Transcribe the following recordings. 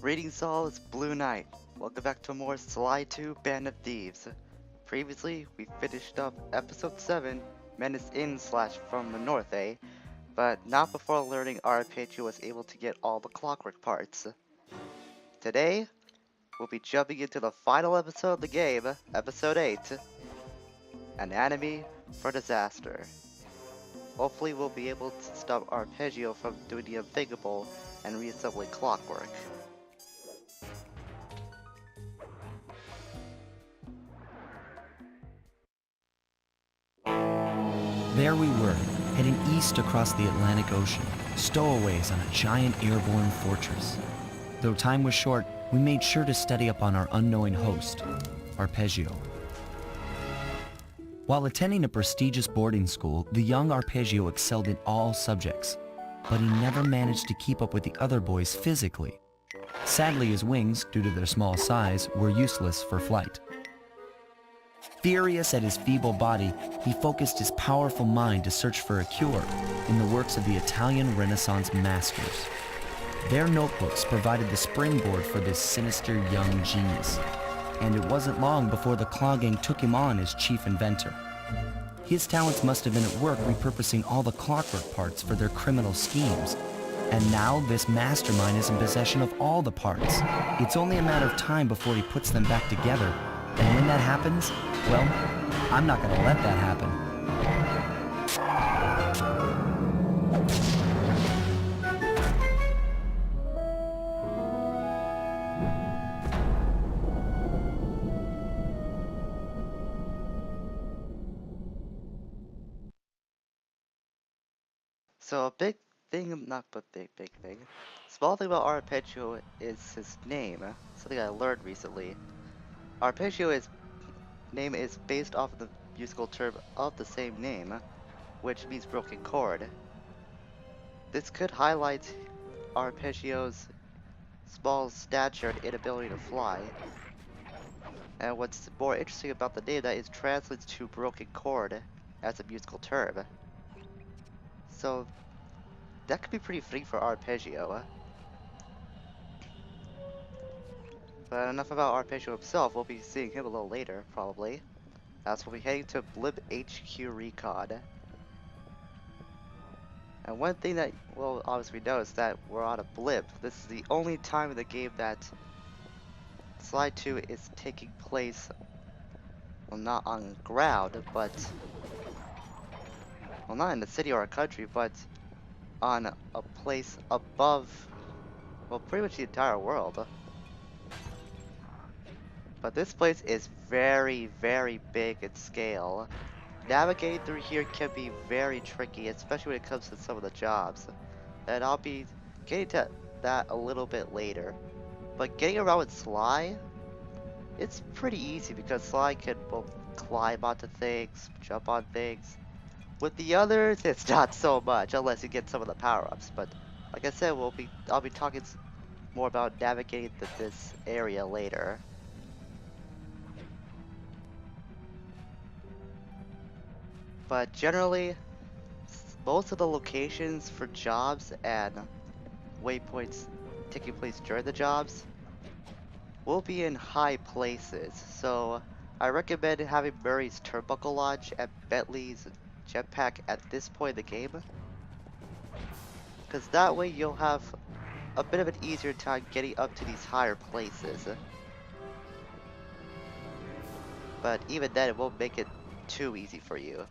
Greetings all, it's Blue Knight. Welcome back to more Sly 2 Band of Thieves. Previously, we finished up episode 7, Menace in / from the North, but not before learning Arpeggio was able to get all the clockwork parts. Today, we'll be jumping into the final episode of the game, episode 8, An Enemy for Disaster. Hopefully we'll be able to stop Arpeggio from doing the unthinkable and reassembling clockwork. There we were, heading east across the Atlantic Ocean, stowaways on a giant airborne fortress. Though time was short, we made sure to study up on our unknowing host, Arpeggio. While attending a prestigious boarding school, the young Arpeggio excelled in all subjects, but he never managed to keep up with the other boys physically. Sadly, his wings, due to their small size, were useless for flight. Furious at his feeble body, he focused his powerful mind to search for a cure in the works of the Italian Renaissance masters. Their notebooks provided the springboard for this sinister young genius, and it wasn't long before the Claw Gang took him on as chief inventor. His talents must have been at work repurposing all the clockwork parts for their criminal schemes, and now this mastermind is in possession of all the parts. It's only a matter of time before he puts them back together, and when that happens, well, I'm not gonna let that happen. So a big thing, not but big thing. Small thing about Arpeggio is his name, something I learned recently. Arpeggio's name is based off of the musical term of the same name, which means broken chord. This could highlight Arpeggio's small stature and inability to fly. And what's more interesting about the name that it translates to broken chord as a musical term. So that could be pretty fitting for Arpeggio. But enough about Arpeggio himself, we'll be seeing him a little later, probably. As we'll be heading to Blimp HQ Recon. And one thing that we'll obviously know is that we're on a blimp. This is the only time in the game that Sly 2 is taking place, well, not on ground, but, well, not in the city or a country, but on a place above, well, pretty much the entire world. But this place is very, very big in scale. Navigating through here can be very tricky, especially when it comes to some of the jobs. And I'll be getting to that a little bit later. But getting around with Sly, it's pretty easy because Sly can both climb onto things, jump on things. With the others, it's not so much, unless you get some of the power-ups. But like I said, I'll be talking more about navigating this area later. But generally, most of the locations for jobs and waypoints taking place during the jobs will be in high places. So I recommend having Murray's Turnbuckle Lodge and Bentley's Jetpack at this point in the game, because that way you'll have a bit of an easier time getting up to these higher places. But even then, it won't make it too easy for you.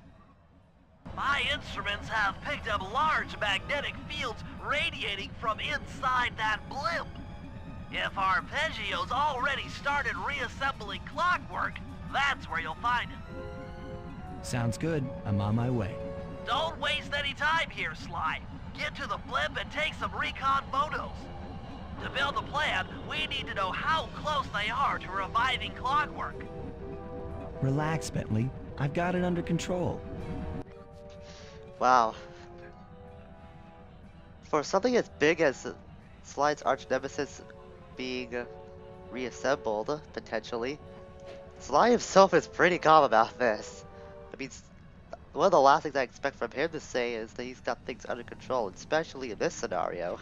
My instruments have picked up large magnetic fields radiating from inside that blimp. If Arpeggio's already started reassembling clockwork, that's where you'll find it. Sounds good. I'm on my way. Don't waste any time here, Sly. Get to the blimp and take some recon photos. To build a plan, we need to know how close they are to reviving clockwork. Relax, Bentley. I've got it under control. Wow. For something as big as Sly's arch nemesis being reassembled, potentially, Sly himself is pretty calm about this. I mean, one of the last things I expect from him to say is that he's got things under control, especially in this scenario.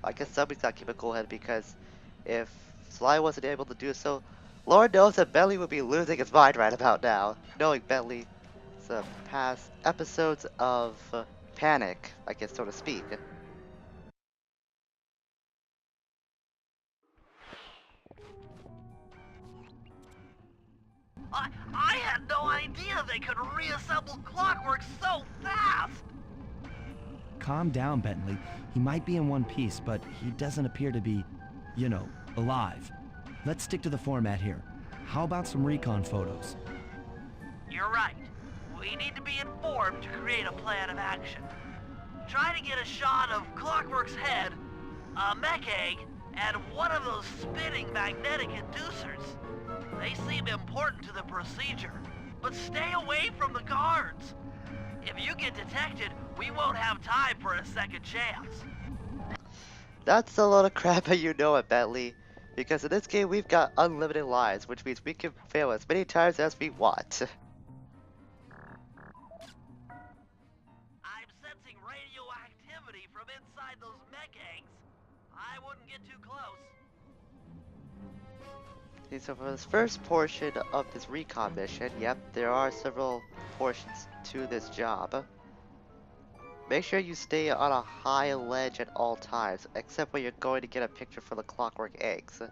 I guess somebody's got to keep a cool head because if Sly wasn't able to do so, Lord knows that Bentley would be losing his mind right about now, knowing Bentley's past episodes of panic, I guess so to speak. I had no idea they could reassemble clockwork so fast! Calm down, Bentley. He might be in one piece, but he doesn't appear to be, you know, alive. Let's stick to the format here. How about some recon photos? You're right. We need to be informed to create a plan of action. Try to get a shot of Clockwork's head, a mech egg, and one of those spinning magnetic inducers. They seem important to the procedure, but stay away from the guards. If you get detected, we won't have time for a second chance. That's a lot of crap, and you know it, Bentley. Because in this game, we've got unlimited lives, which means we can fail as many times as we want. I'm sensing radioactivity from inside those mech eggs. I wouldn't get too close. Okay, so for this first portion of this recon mission, yep, there are several portions to this job. Make sure you stay on a high ledge at all times, except when you're going to get a picture for the clockwork eggs.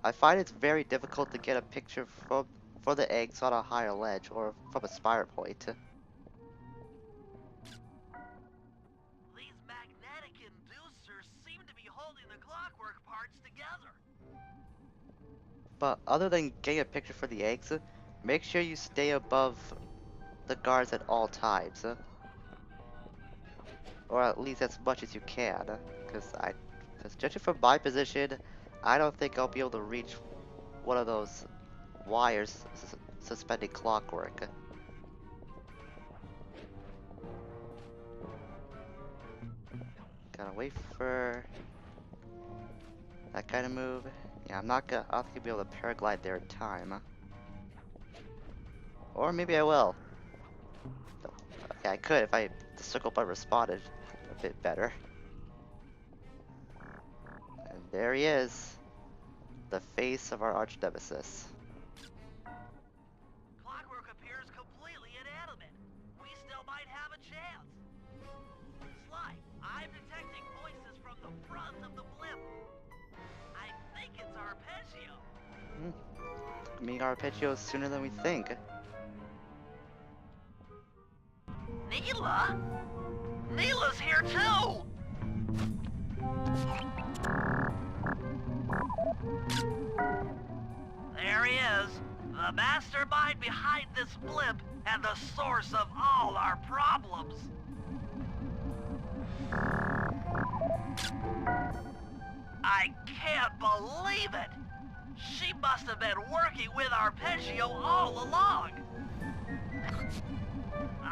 I find it's very difficult to get a picture for the eggs on a higher ledge or from a spire point. These magnetic inducers seem to be holding the clockwork parts together. But other than getting a picture for the eggs, make sure you stay above the guards at all times. Or at least as much as you can. Because judging from my position, I don't think I'll be able to reach one of those wires suspending clockwork. Gotta wait for that kind of move. Yeah, I don't think I'll be able to paraglide there in time. Or maybe I will. Okay, I could if the circle button responded a bit better. And there he is. The face of our arch nemesis. Clockwork appears completely inanimate. We still might have a chance. Sly, I'm detecting voices from the front of the blimp. I think it's Arpeggio. Meeting Arpeggio sooner than we think. Neela? Neela's here too! There he is, the mastermind behind this blimp and the source of all our problems. I can't believe it! She must have been working with Arpeggio all along!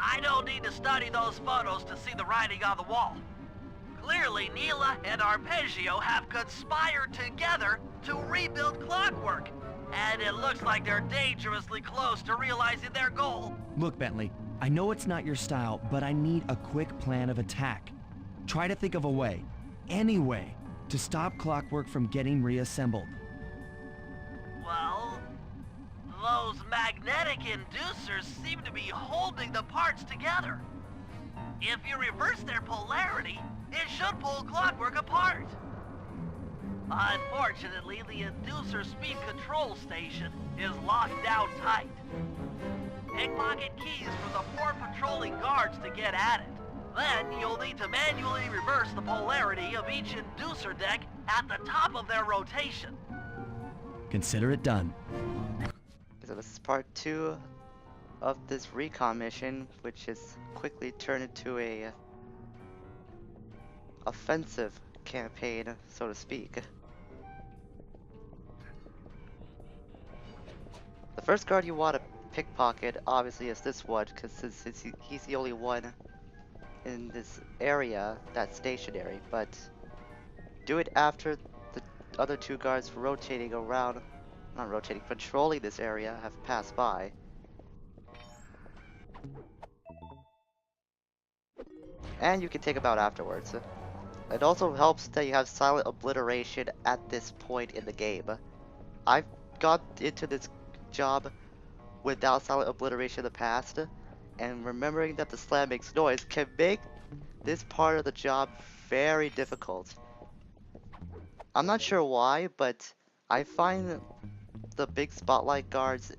I don't need to study those photos to see the writing on the wall. Clearly, Neela and Arpeggio have conspired together to rebuild Clockwork, and it looks like they're dangerously close to realizing their goal. Look, Bentley, I know it's not your style, but I need a quick plan of attack. Try to think of a way, any way, to stop Clockwork from getting reassembled. Well, those magnetic inducers seem to be holding the parts together. If you reverse their polarity, it should pull Clockwork apart. Unfortunately, the inducer speed control station is locked down tight. Pickpocket keys from the 4 patrolling guards to get at it. Then you'll need to manually reverse the polarity of each inducer deck at the top of their rotation. Consider it done. So this is part 2 of this recon mission, which has quickly turned into a offensive campaign, so to speak. The first guard you want to pickpocket obviously is this one, because he's the only one in this area that's stationary, but do it after the other 2 guards rotating around, not rotating, patrolling this area have passed by. And you can take them out afterwards. It also helps that you have silent obliteration at this point in the game. I've got into this job without silent obliteration in the past, and remembering that the slam makes noise can make this part of the job very difficult. I'm not sure why, but I find the big spotlight guards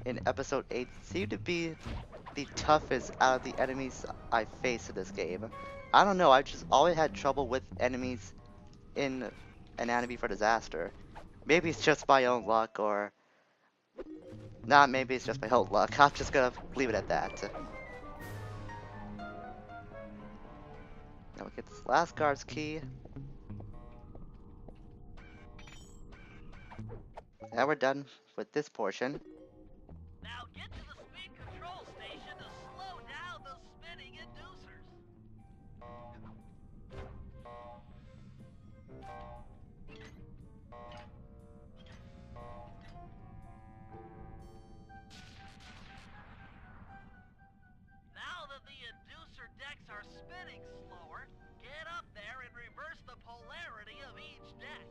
in episode 8 seem to be the toughest out of the enemies I faced in this game. I don't know, I just always had trouble with enemies in Anatomy for Disaster. Maybe it's just my own luck, or not, maybe it's just my own luck. I'm just gonna leave it at that. Now we get this last guard's key. And we're done with this portion. Now get to the speed control station to slow down the spinning inducers. Now that the inducer decks are spinning slower, get up there and reverse the polarity of each deck.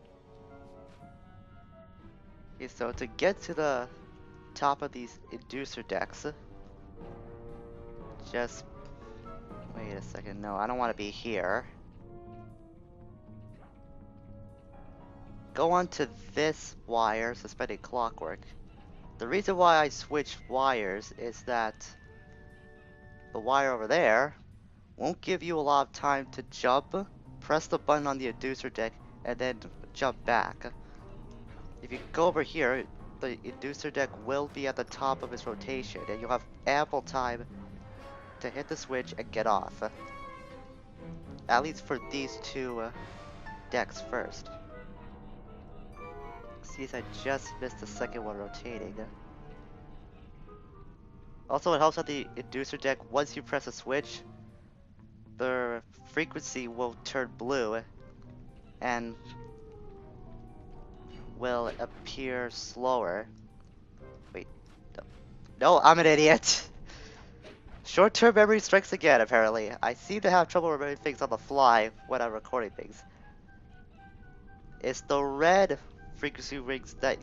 Okay, so to get to the top of these inducer decks, just wait a second. No, I don't want to be here. Go on to this wire, suspended clockwork. The reason why I switched wires is that the wire over there won't give you a lot of time to jump, press the button on the inducer deck, and then jump back. If you go over here, the inducer deck will be at the top of its rotation, and you'll have ample time to hit the switch and get off. At least for these two decks first. See, I just missed the second one rotating. Also, it helps that the inducer deck, once you press a switch, the frequency will turn blue and will appear slower. Wait, no, I'm an idiot. Short-term memory strikes again, apparently. I seem to have trouble remembering things on the fly when I'm recording things. It's the red frequency rings that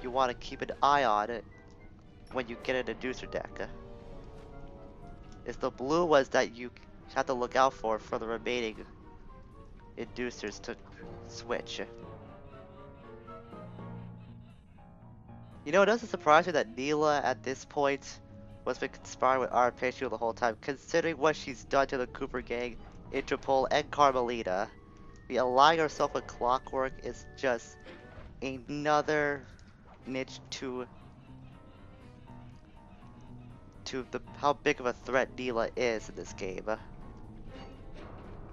you want to keep an eye on when you get an inducer deck. It's the blue ones that you have to look out for the remaining inducers to switch. You know, it doesn't surprise me that Neela at this point was been conspiring with Arpeggio the whole time, considering what she's done to the Cooper gang, Interpol, and Carmelita. The aligning herself with Clockwork is just another niche to how big of a threat Neela is in this game.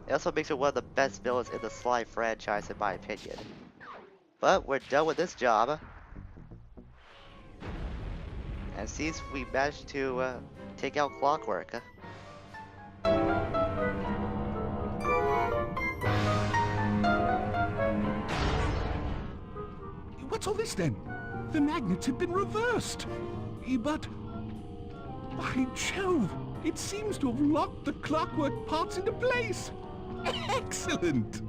It also makes her one of the best villains in the Sly franchise, in my opinion. But we're done with this job. And since we managed to take out Clockwork. What's all this then? The magnets have been reversed. But by Jove, it seems to have locked the clockwork parts into place. Excellent!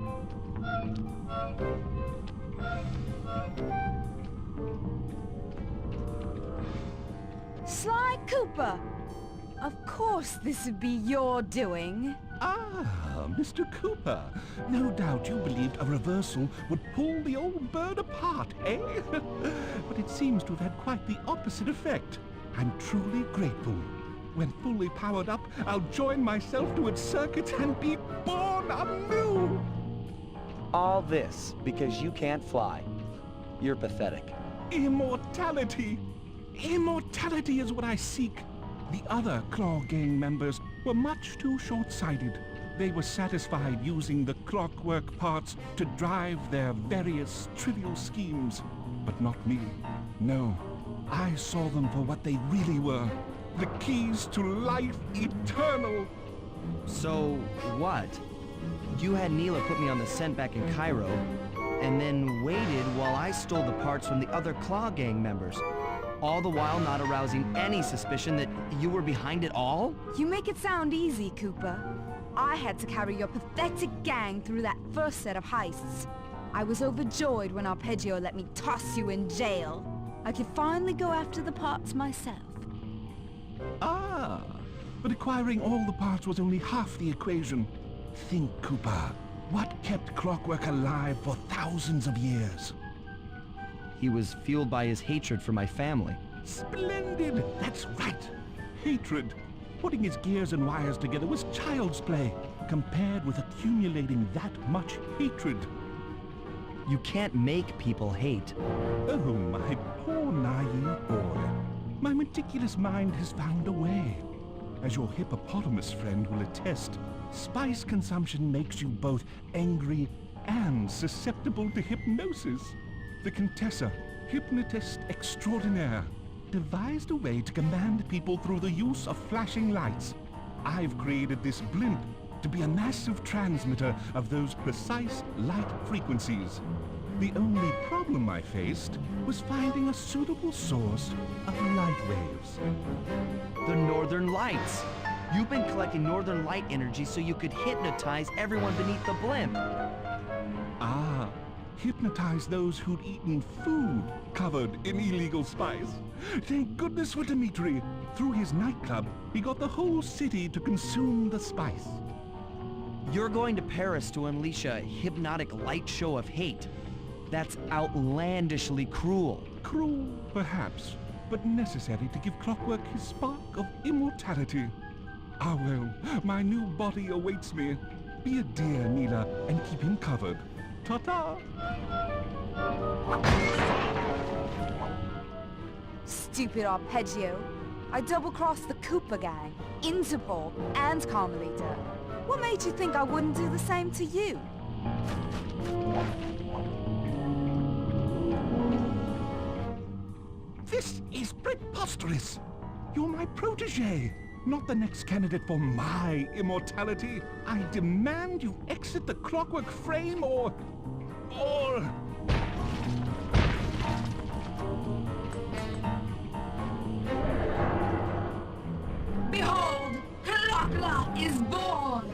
Sly Cooper! Of course this would be your doing. Ah, Mr. Cooper. No doubt you believed a reversal would pull the old bird apart, eh? But it seems to have had quite the opposite effect. I'm truly grateful. When fully powered up, I'll join myself to its circuits and be born anew! All this because you can't fly. You're pathetic. Immortality! Immortality is what I seek. The other Claw Gang members were much too short-sighted. They were satisfied using the clockwork parts to drive their various trivial schemes. But not me. No. I saw them for what they really were. The keys to life eternal. So, what? You had Neela put me on the scent back in Cairo, and then waited while I stole the parts from the other Claw Gang members. All the while not arousing any suspicion that you were behind it all? You make it sound easy, Cooper. I had to carry your pathetic gang through that first set of heists. I was overjoyed when Arpeggio let me toss you in jail. I could finally go after the parts myself. Ah, but acquiring all the parts was only half the equation. Think, Cooper. What kept Clockwork alive for thousands of years? He was fueled by his hatred for my family. Splendid! That's right! Hatred. Putting his gears and wires together was child's play, compared with accumulating that much hatred. You can't make people hate. Oh, my poor naive boy. My meticulous mind has found a way. As your hippopotamus friend will attest, spice consumption makes you both angry and susceptible to hypnosis. The Contessa, hypnotist extraordinaire, devised a way to command people through the use of flashing lights. I've created this blimp to be a massive transmitter of those precise light frequencies. The only problem I faced was finding a suitable source of light waves. The Northern Lights. You've been collecting Northern Light energy so you could hypnotize everyone beneath the blimp. Ah, hypnotize those who'd eaten food covered in illegal spice. Thank goodness for Dmitri. Through his nightclub, he got the whole city to consume the spice. You're going to Paris to unleash a hypnotic light show of hate. That's outlandishly cruel. Cruel, perhaps, but necessary to give Clockwork his spark of immortality. Ah well, my new body awaits me. Be a dear, Neela, and keep him covered. Ta-ta! Stupid Arpeggio. I double-crossed the Cooper gang, Interpol, and Carmelita. What made you think I wouldn't do the same to you? This is preposterous! You're my protege, not the next candidate for my immortality. I demand you exit the Clockwork frame or... Behold, Clockla is born!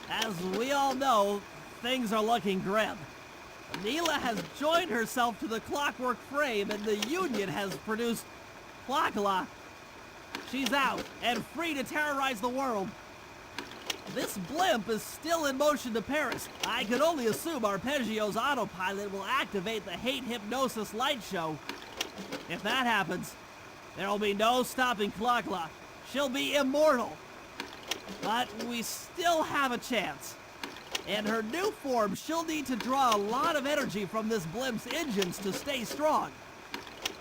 As we all know, things are looking grim. Neela has joined herself to the Clockwork frame and the Union has produced Clockla. She's out and free to terrorize the world. This blimp is still in motion to Paris. I could only assume Arpeggio's autopilot will activate the hate hypnosis light show. If that happens, there'll be no stopping Clockla. She'll be immortal. But we still have a chance. In her new form, she'll need to draw a lot of energy from this blimp's engines to stay strong.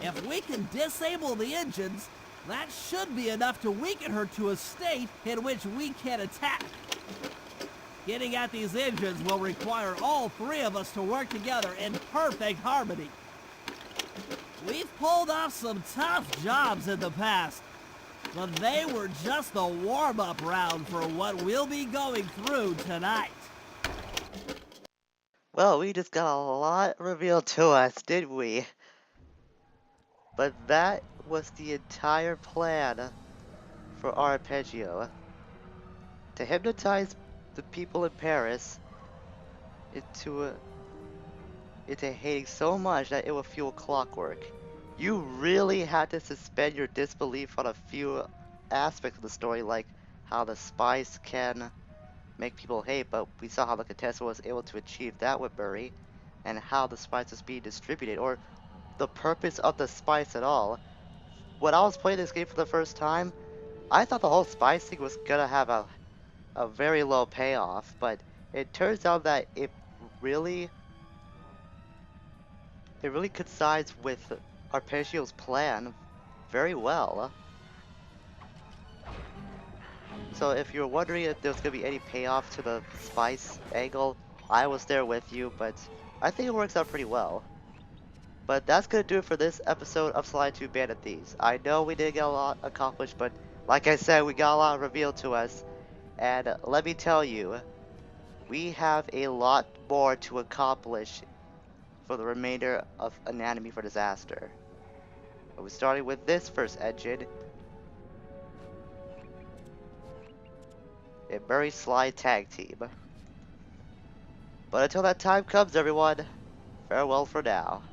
If we can disable the engines, that should be enough to weaken her to a state in which we can attack. Getting at these engines will require all three of us to work together in perfect harmony. We've pulled off some tough jobs in the past, but they were just the warm-up round for what we'll be going through tonight. Well, we just got a lot revealed to us, didn't we? But that was the entire plan for Arpeggio. To hypnotize the people in Paris into hating so much that it will fuel Clockwork. You really had to suspend your disbelief on a few aspects of the story, like how the spice can make people hate, but we saw how the Contessa was able to achieve that with Murray, and how the spice was being distributed, or the purpose of the spice at all. When I was playing this game for the first time, I thought the whole spice thing was gonna have a very low payoff, but it turns out that it really coincides with Arpeggio's plan very well. So if you're wondering if there's gonna be any payoff to the spice angle, I was there with you, but I think it works out pretty well. But that's gonna do it for this episode of Sly 2 Bandit Thieves. I know we didn't get a lot accomplished, but Like I said, we got a lot revealed to us, and let me tell you, we have a lot more to accomplish for the remainder of Anatomy for Disaster. We're starting with this first engine, a very sly tag team. But until that time comes, everyone, farewell for now.